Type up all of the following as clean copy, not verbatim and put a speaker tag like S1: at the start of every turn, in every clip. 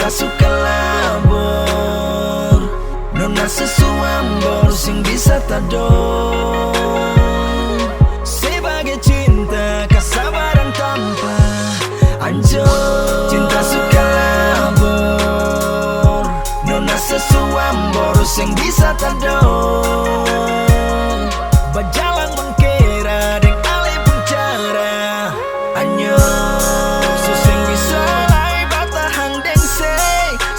S1: cinta suka labor, nona sesuambor sing bisa tador. Sebagai cinta kesabaran tanpa anjur. Cinta suka labor, nona sesuambor sing bisa tador. Berjalan mengkira deng ale pencara anyo. Suseng bisa lai batahang deng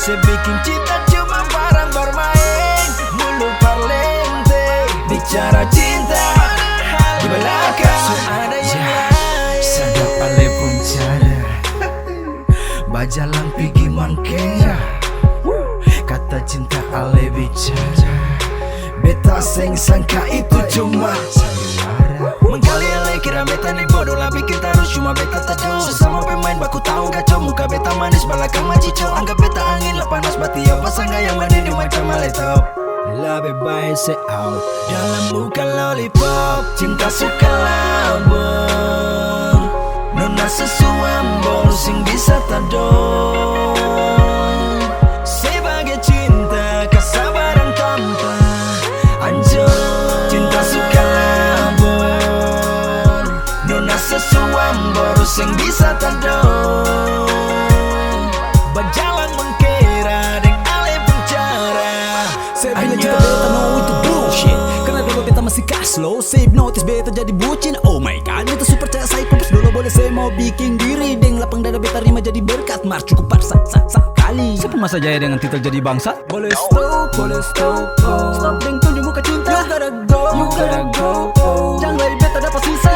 S1: se bikin cinta cuma barang bermain. Mulu parlente bicara cinta di belakang ada yang lain.
S2: Sadap ale pencara bajalan pergi mangkira. Kata cinta ale bicara, beta seng sangka itu cuma sandiwara.
S1: Mengkali ale kira beta nih bodoh lah bikin terus cuma beta tajo. Sesama pemain baku tahu kacau, muka beta manis belakang macico. Anggap beta angin lah panas bati apa sangga yang mandi macam ale top. Lebih baik se out dalam muka lollipop. Cinta suka labor, nona sesuambor sing bisa tador. Sebagai cinta kesabaran tanpa anjur. Cinta suka labor, nona sesuambor sing bisa tador. Berjalan mengkira deng ale pencara.
S3: Saya bilang juga beta no itu bullshit, karena dulu beta masih cash low. Save notice beta jadi bucin. Oh my god, beta super percaya saya kumpus dulu boleh. Saya mau bikin diri deng lapang dada beta rima jadi berkat. Mar cukup parsa kali.
S4: Siapa masa jaya dengan titel jadi bangsa?
S3: Boleh stop stop deng tunjuk muka cinta. You gotta go jangan lagi beta dapat sisa.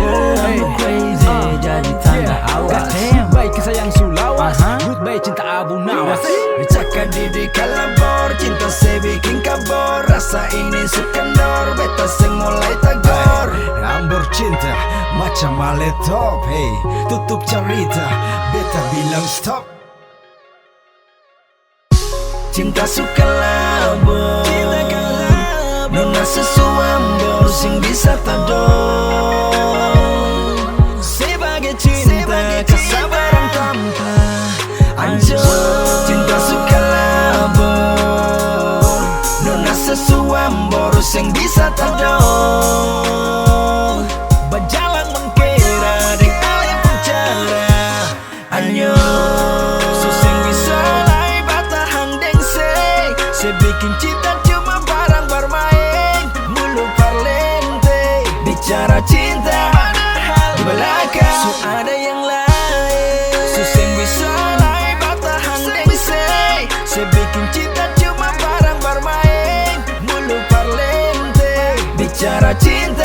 S2: I'm crazy jadi tanda awas.
S4: Baik sayang Sulawes, goodbye cinta Abu Nawas.
S1: Cakap didi kalabor, cinta saya bikin kabor. Rasa ini sukandor, beta sing mulai tagor.
S2: Ambor cinta macam ale top. Hey, tutup cerita, beta bilang stop.
S1: Cinta suka labor, nona sesuambor sing bisa tador. Sebagai cinta kesabaran tanpa anjur. Cinta suka labor, nona sesuambor sing bisa tador. Berjalan mengkira deng ale pencara anyo. Suseng bisa lai batahang deng se bikin cinta cuma barang bermain. Mulu parlente bicara cinta di belakang so ada yang lain. Suseng bisa lai batahang deng se bikin cinta cuma barang bermain. Mulu parlente bicara cinta